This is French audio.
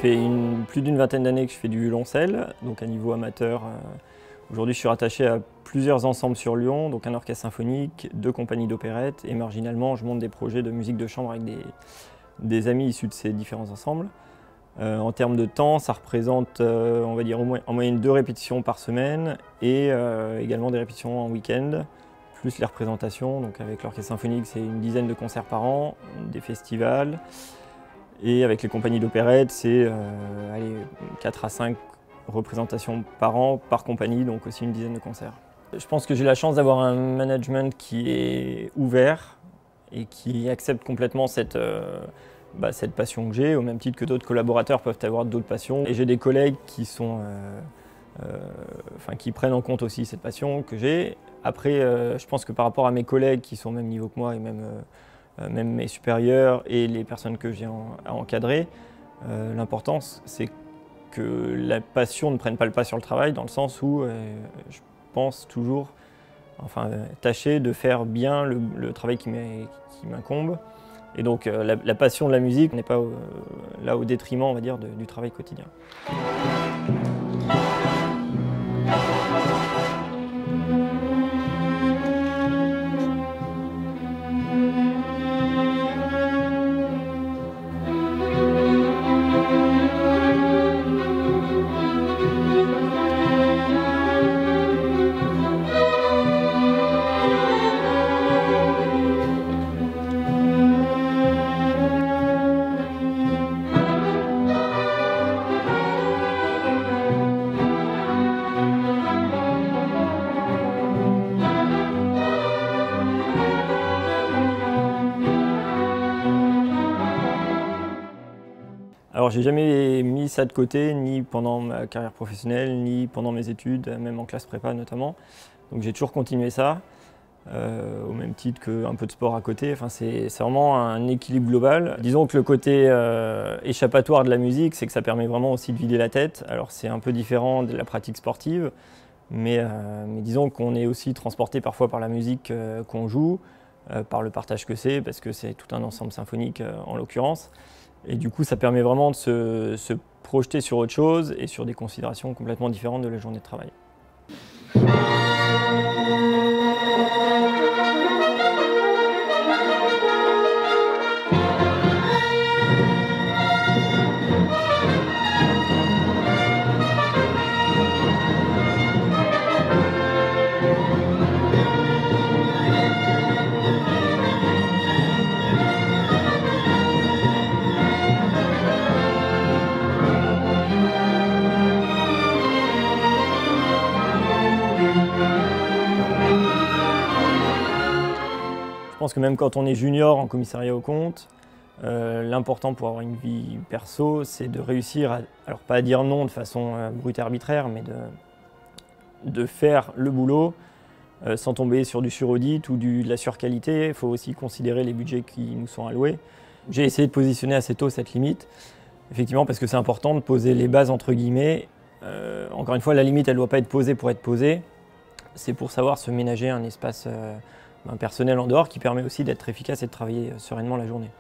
fait plus d'une vingtaine d'années que je fais du violoncelle, donc à niveau amateur. Aujourd'hui, je suis rattaché à plusieurs ensembles sur Lyon, donc un orchestre symphonique, 2 compagnies d'opérette, et marginalement, je monte des projets de musique de chambre avec des amis issus de ces différents ensembles. En termes de temps, ça représente, on va dire, en moyenne 2 répétitions par semaine, et également des répétitions en week-end, plus les représentations. Donc avec l'orchestre symphonique, c'est une dizaine de concerts par an, des festivals. Et avec les compagnies d'opérette, c'est 4 à 5 représentations par an, par compagnie, donc aussi une dizaine de concerts. Je pense que j'ai la chance d'avoir un management qui est ouvert et qui accepte complètement cette passion que j'ai, au même titre que d'autres collaborateurs peuvent avoir d'autres passions. Et j'ai des collègues qui qui prennent en compte aussi cette passion que j'ai. Après, je pense que par rapport à mes collègues qui sont au même niveau que moi et même mes supérieurs et les personnes que j'ai à encadrer, l'importance c'est que la passion ne prenne pas le pas sur le travail, dans le sens où je pense toujours tâcher de faire bien le travail qui m'incombe. Et donc la passion de la musique n'est pas là au détriment, on va dire, du travail quotidien. Alors j'ai jamais mis ça de côté, ni pendant ma carrière professionnelle, ni pendant mes études, même en classe prépa notamment. Donc j'ai toujours continué ça, au même titre qu'un peu de sport à côté. Enfin, c'est vraiment un équilibre global. Disons que le côté échappatoire de la musique, c'est que ça permet vraiment aussi de vider la tête. Alors c'est un peu différent de la pratique sportive, mais disons qu'on est aussi transporté parfois par la musique qu'on joue, par le partage que c'est, parce que c'est tout un ensemble symphonique en l'occurrence. Et du coup, ça permet vraiment de se projeter sur autre chose et sur des considérations complètement différentes de la journée de travail. Je pense que même quand on est junior en commissariat aux comptes, l'important pour avoir une vie perso, c'est de réussir alors pas à dire non de façon brute et arbitraire, mais de faire le boulot sans tomber sur du sur-audit ou de la surqualité. Il faut aussi considérer les budgets qui nous sont alloués. J'ai essayé de positionner assez tôt cette limite, effectivement parce que c'est important de poser les bases entre guillemets. Encore une fois, la limite, elle ne doit pas être posée pour être posée. C'est pour savoir se ménager un espace personnel en dehors qui permet aussi d'être efficace et de travailler sereinement la journée.